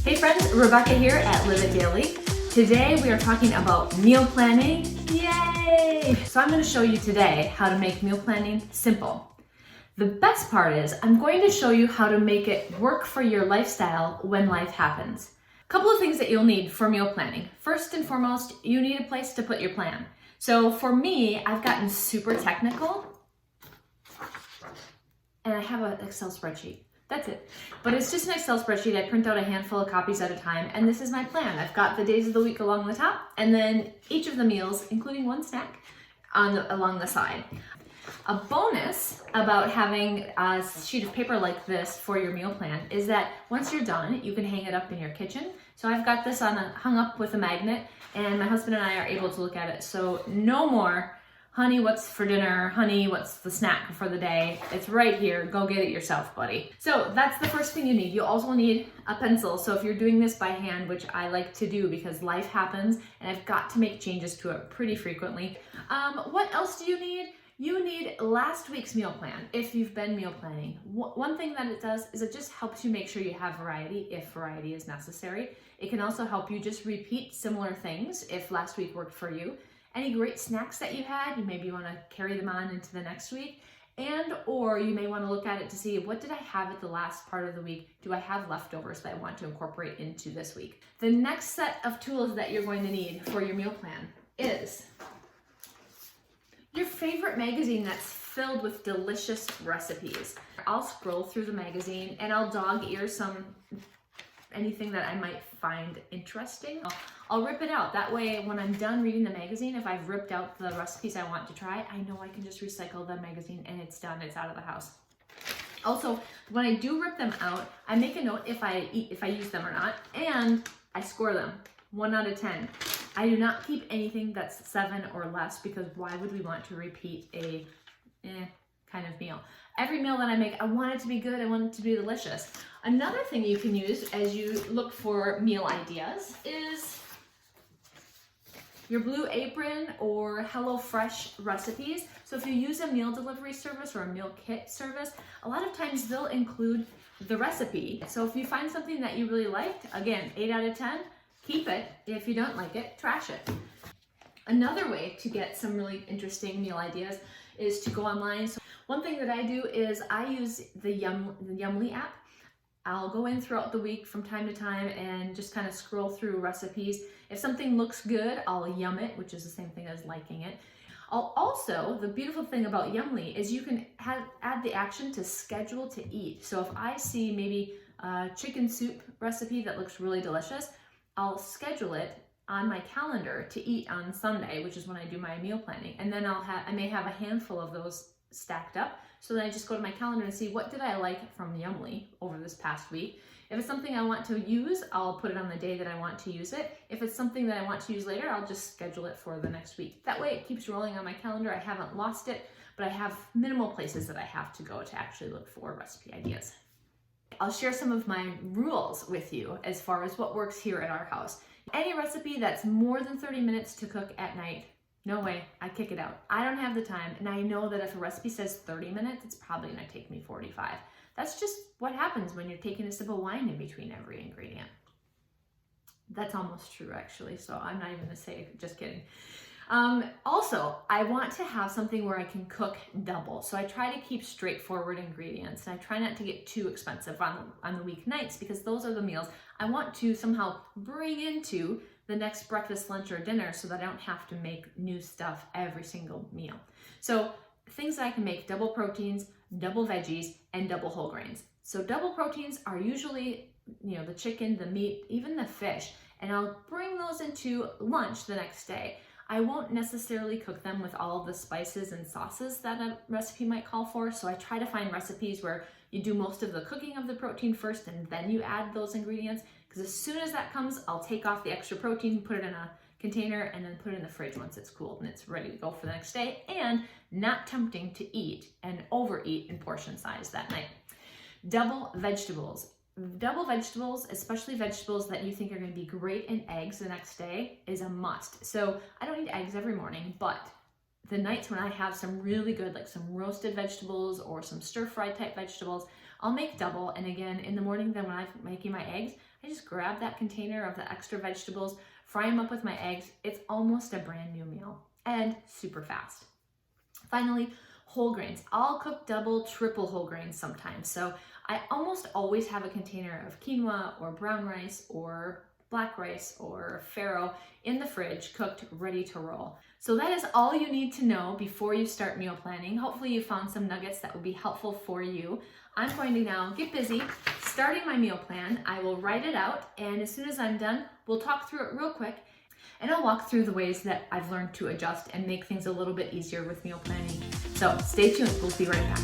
Hey friends, Rebecca here at Live It Daily. Today we are talking about meal planning. Yay! So I'm going to show you today how to make meal planning simple. The best part is I'm going to show you how to make it work for your lifestyle when life happens. A couple of things that you'll need for meal planning. First and foremost, you need a place to put your plan. So for me, I've gotten super technical and I have an Excel spreadsheet. That's it. But it's just an Excel spreadsheet. I print out a handful of copies at a time, and this is my plan. I've got the days of the week along the top, and then each of the meals, including one snack, along the side. A bonus about having a sheet of paper like this for your meal plan is that once you're done, you can hang it up in your kitchen. So I've got this hung up with a magnet, and my husband and I are able to look at it. So no more, honey, what's for dinner? Honey, what's the snack for the day? It's right here. Go get it yourself, buddy. So that's the first thing you need. You also need a pencil. So if you're doing this by hand, which I like to do because life happens and I've got to make changes to it pretty frequently. What else do you need? You need last week's meal plan if you've been meal planning. One thing that it does is it just helps you make sure you have variety if variety is necessary. It can also help you just repeat similar things if last week worked for you. Any great snacks that you had, you maybe want to carry them on into the next week. Or you may want to look at it to see, what did I have at the last part of the week? Do I have leftovers that I want to incorporate into this week? The next set of tools that you're going to need for your meal plan is your favorite magazine that's filled with delicious recipes. I'll scroll through the magazine and I'll dog ear anything that I might find interesting. I'll rip it out. That way, when I'm done reading the magazine, if I've ripped out the recipes I want to try, I know I can just recycle the magazine and it's done. It's out of the house. Also, when I do rip them out, I make a note if I use them or not, and I score them 1 out of 10. I do not keep anything that's 7 or less because why would we want to repeat a kind of meal? Every meal that I make, I want it to be good. I want it to be delicious. Another thing you can use as you look for meal ideas is your Blue Apron or HelloFresh recipes. So if you use a meal delivery service or a meal kit service, a lot of times they'll include the recipe. So if you find something that you really liked, again, 8 out of 10, keep it. If you don't like it, trash it. Another way to get some really interesting meal ideas is to go online. So one thing that I do is I use the Yummly app. I'll go in throughout the week from time to time and just kind of scroll through recipes. If something looks good, I'll yum it, which is the same thing as liking it. The beautiful thing about Yummly is you can add the action to schedule to eat. So if I see maybe a chicken soup recipe that looks really delicious, I'll schedule it on my calendar to eat on Sunday, which is when I do my meal planning. And then I may have a handful of those stacked up. So then I just go to my calendar and see what did I like from Yummly over this past week. If it's something I want to use, I'll put it on the day that I want to use it. If it's something that I want to use later, I'll just schedule it for the next week. That way it keeps rolling on my calendar. I haven't lost it, but I have minimal places that I have to go to actually look for recipe ideas. I'll share some of my rules with you as far as what works here at our house. Any recipe that's more than 30 minutes to cook at night, no way, I kick it out. I don't have the time, and I know that if a recipe says 30 minutes, it's probably gonna take me 45. That's just what happens when you're taking a sip of wine in between every ingredient. That's almost true, actually, so I'm not even gonna say it, just kidding. Also, I want to have something where I can cook double. So I try to keep straightforward ingredients, and I try not to get too expensive on the weeknights because those are the meals I want to somehow bring into the next breakfast, lunch, or dinner so that I don't have to make new stuff every single meal. So things that I can make: double proteins, double veggies, and double whole grains. So double proteins are usually, the chicken, the meat, even the fish, and I'll bring those into lunch the next day. I won't necessarily cook them with all of the spices and sauces that a recipe might call for. So I try to find recipes where you do most of the cooking of the protein first and then you add those ingredients. Because as soon as that comes, I'll take off the extra protein, put it in a container, and then put it in the fridge once it's cooled and it's ready to go for the next day, and not tempting to eat and overeat in portion size that night. Double vegetables. Double vegetables, especially vegetables that you think are going to be great in eggs the next day, is a must. So I don't eat eggs every morning, but the nights when I have some really good, like some roasted vegetables or some stir-fry type vegetables, I'll make double. And again, in the morning, then when I'm making my eggs, I just grab that container of the extra vegetables, fry them up with my eggs. It's almost a brand new meal and super fast. Finally, whole grains. I'll cook double, triple whole grains sometimes. So I almost always have a container of quinoa or brown rice or black rice or farro in the fridge, cooked, ready to roll. So that is all you need to know before you start meal planning. Hopefully you found some nuggets that will be helpful for you. I'm going to now get busy starting my meal plan. I will write it out, and as soon as I'm done, we'll talk through it real quick, and I'll walk through the ways that I've learned to adjust and make things a little bit easier with meal planning. So stay tuned, we'll be right back.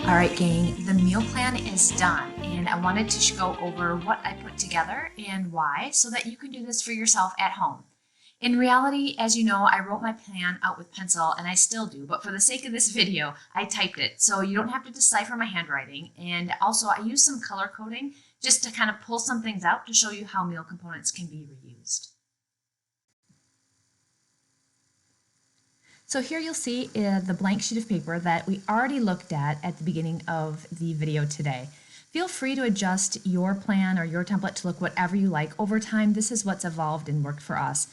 All right, gang, the meal plan is done, and I wanted to go over what I put together and why so that you can do this for yourself at home. In reality, as you know, I wrote my plan out with pencil, and I still do, but for the sake of this video, I typed it so you don't have to decipher my handwriting. And also I used some color coding just to kind of pull some things out to show you how meal components can be reused. So here you'll see the blank sheet of paper that we already looked at the beginning of the video today. Feel free to adjust your plan or your template to look whatever you like. Over time, this is what's evolved and worked for us.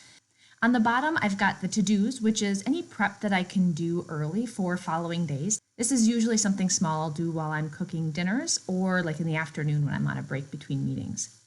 On the bottom, I've got the to-dos, which is any prep that I can do early for following days. This is usually something small I'll do while I'm cooking dinners or like in the afternoon when I'm on a break between meetings.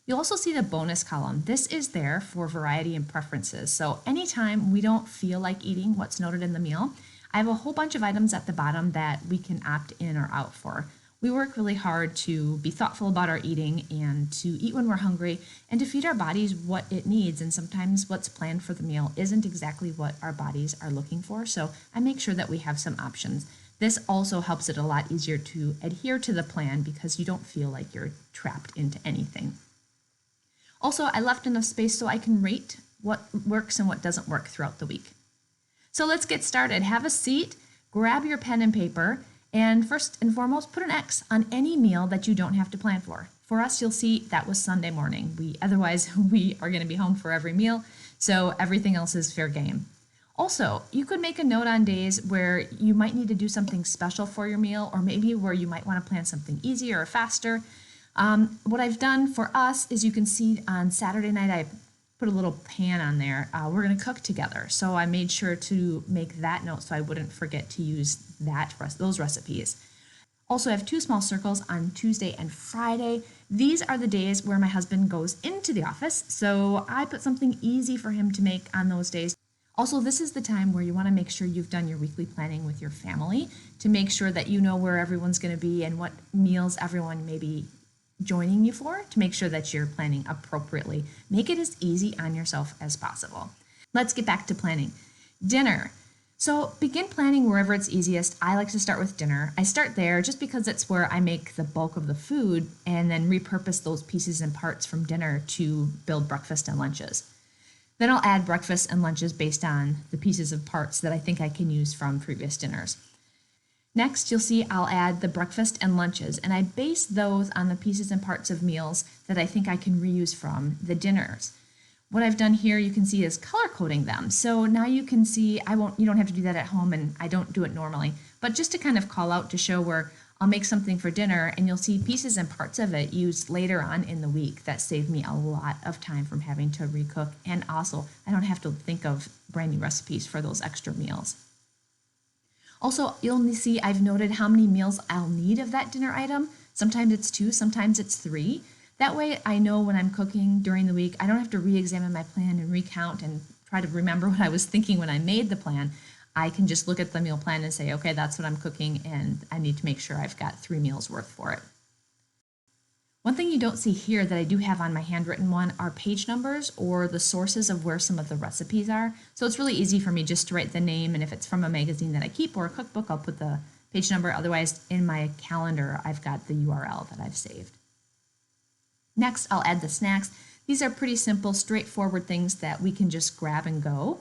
You'll also see the bonus column. This is there for variety and preferences. So anytime we don't feel like eating what's noted in the meal, I have a whole bunch of items at the bottom that we can opt in or out for. We work really hard to be thoughtful about our eating and to eat when we're hungry and to feed our bodies what it needs. And sometimes what's planned for the meal isn't exactly what our bodies are looking for. So I make sure that we have some options. This also helps it a lot easier to adhere to the plan because you don't feel like you're trapped into anything. Also, I left enough space so I can rate what works and what doesn't work throughout the week. So let's get started. Have a seat, grab your pen and paper, and first and foremost, put an X on any meal that you don't have to plan for. For us, you'll see that was Sunday morning. Otherwise, we are going to be home for every meal, so everything else is fair game. Also, you could make a note on days where you might need to do something special for your meal, or maybe where you might want to plan something easier or faster. What I've done for us is you can see on Saturday night I put a little pan on there. We're going to cook together, so I made sure to make that note so I wouldn't forget to use those recipes. Also, I have 2 small circles on Tuesday and Friday. These are the days where my husband goes into the office, so I put something easy for him to make on those days. Also, this is the time where you want to make sure you've done your weekly planning with your family to make sure that you know where everyone's going to be and what meals everyone may be joining you for, to make sure that you're planning appropriately. Make it as easy on yourself as possible. Let's get back to planning. Dinner. So begin planning wherever it's easiest. I like to start with dinner. I start there just because it's where I make the bulk of the food and then repurpose those pieces and parts from dinner to build breakfast and lunches. Then I'll add breakfast and lunches based on the pieces of parts that I think I can use from previous dinners. Next, you'll see I'll add the breakfast and lunches, and I base those on the pieces and parts of meals that I think I can reuse from the dinners. What I've done here, you can see, is color coding them. So now you can see, you don't have to do that at home, and I don't do it normally, but just to kind of call out to show where I'll make something for dinner, and you'll see pieces and parts of it used later on in the week. That saved me a lot of time from having to recook, and also I don't have to think of brand new recipes for those extra meals. Also, you'll see I've noted how many meals I'll need of that dinner item. Sometimes it's 2, sometimes it's 3. That way I know when I'm cooking during the week, I don't have to re-examine my plan and recount and try to remember what I was thinking when I made the plan. I can just look at the meal plan and say, okay, that's what I'm cooking, and I need to make sure I've got 3 meals worth for it. One thing you don't see here that I do have on my handwritten one are page numbers or the sources of where some of the recipes are. So it's really easy for me just to write the name, and if it's from a magazine that I keep or a cookbook, I'll put the page number. Otherwise, in my calendar, I've got the URL that I've saved. Next, I'll add the snacks. These are pretty simple, straightforward things that we can just grab and go.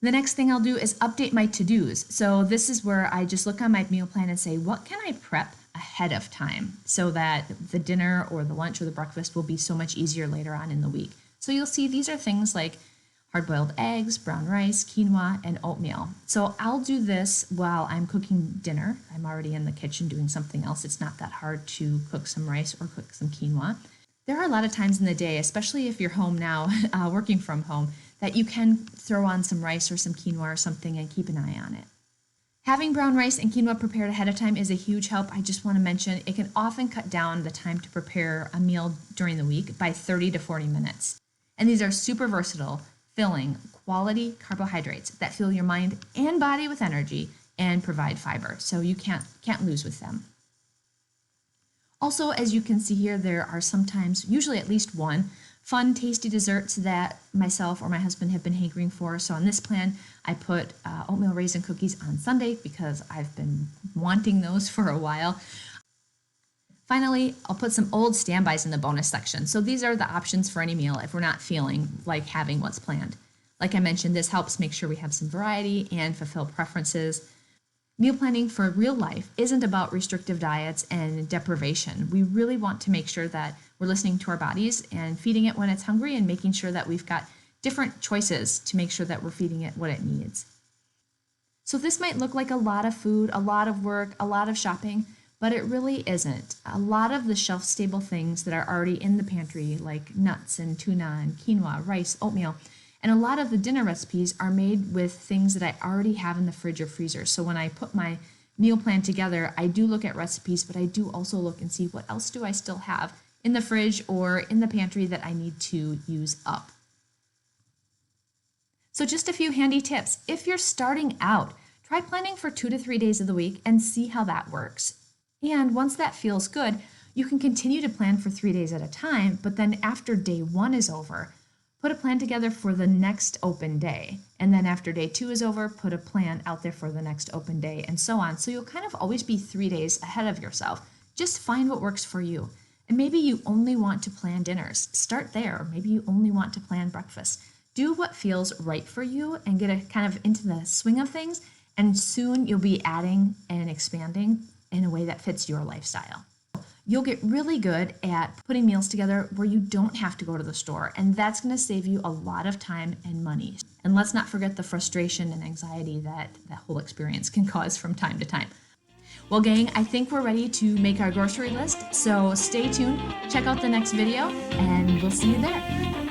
The next thing I'll do is update my to-dos. So this is where I just look on my meal plan and say, what can I prep ahead of time so that the dinner or the lunch or the breakfast will be so much easier later on in the week. So you'll see these are things like hard-boiled eggs, brown rice, quinoa, and oatmeal. So I'll do this while I'm cooking dinner. I'm already in the kitchen doing something else. It's not that hard to cook some rice or cook some quinoa. There are a lot of times in the day, especially if you're home now, working from home, that you can throw on some rice or some quinoa or something and keep an eye on it. Having brown rice and quinoa prepared ahead of time is a huge help. I just want to mention it can often cut down the time to prepare a meal during the week by 30 to 40 minutes. And these are super versatile, filling, quality carbohydrates that fill your mind and body with energy and provide fiber. So you can't lose with them. Also, as you can see here, there are sometimes, usually at least one, fun, tasty desserts that myself or my husband have been hankering for. So on this plan, I put oatmeal raisin cookies on Sunday because I've been wanting those for a while. Finally, I'll put some old standbys in the bonus section. So these are the options for any meal if we're not feeling like having what's planned. Like I mentioned, this helps make sure we have some variety and fulfill preferences. Meal planning for real life isn't about restrictive diets and deprivation. We really want to make sure that we're listening to our bodies and feeding it when it's hungry and making sure that we've got different choices to make sure that we're feeding it what it needs. So this might look like a lot of food, a lot of work, a lot of shopping, but it really isn't. A lot of the shelf-stable things that are already in the pantry, like nuts and tuna and quinoa, rice, oatmeal, and a lot of the dinner recipes are made with things that I already have in the fridge or freezer. So when I put my meal plan together, I do look at recipes, but I do also look and see what else do I still have in the fridge or in the pantry that I need to use up. So just a few handy tips. If you're starting out, try planning for 2 to 3 days of the week and see how that works. And once that feels good, you can continue to plan for 3 days at a time, but then after day 1 is over, put a plan together for the next open day. And then after day 2 is over, put a plan out there for the next open day and so on. So you'll kind of always be 3 days ahead of yourself. Just find what works for you. And maybe you only want to plan dinners. Start there. Maybe you only want to plan breakfast. Do what feels right for you and get kind of into the swing of things. And soon you'll be adding and expanding in a way that fits your lifestyle. You'll get really good at putting meals together where you don't have to go to the store, and that's going to save you a lot of time and money. And let's not forget the frustration and anxiety that whole experience can cause from time to time. Well, gang, I think we're ready to make our grocery list, so stay tuned, check out the next video, and we'll see you there.